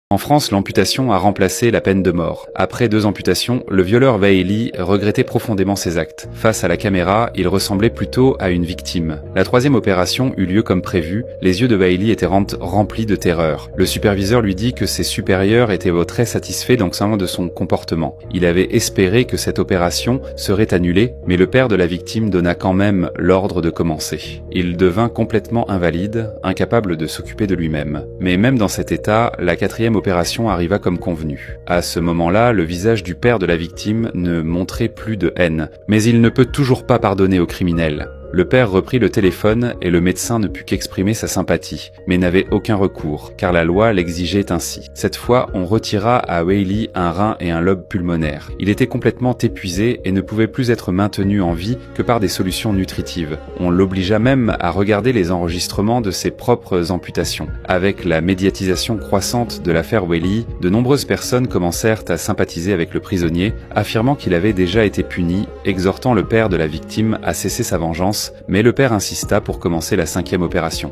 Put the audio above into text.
En France, l'amputation a remplacé la peine de mort. Après 2 amputations, le violeur Waeli regrettait profondément ses actes. Face à la caméra, il ressemblait plutôt à une victime. La 3e opération eut lieu comme prévu. Les yeux de Waeli étaient remplis de terreur. Le superviseur lui dit que ses supérieurs étaient très satisfaits de son comportement. Il avait espéré que cette opération serait annulée, mais le père de la victime donna quand même l'ordre de commencer. Il devint complètement invalide, incapable de s'occuper de lui-même. Mais même dans cet état, la 4e opération arriva comme convenu. À ce moment-là, le visage du père de la victime ne montrait plus de haine. Mais il ne peut toujours pas pardonner au criminel. Le père reprit le téléphone et le médecin ne put qu'exprimer sa sympathie, mais n'avait aucun recours, car la loi l'exigeait ainsi. Cette fois, on retira à Waeli un rein et un lobe pulmonaire. Il était complètement épuisé et ne pouvait plus être maintenu en vie que par des solutions nutritives. On l'obligea même à regarder les enregistrements de ses propres amputations. Avec la médiatisation croissante de l'affaire Waeli, de nombreuses personnes commencèrent à sympathiser avec le prisonnier, affirmant qu'il avait déjà été puni, exhortant le père de la victime à cesser sa vengeance, mais le père insista pour commencer la 5e opération.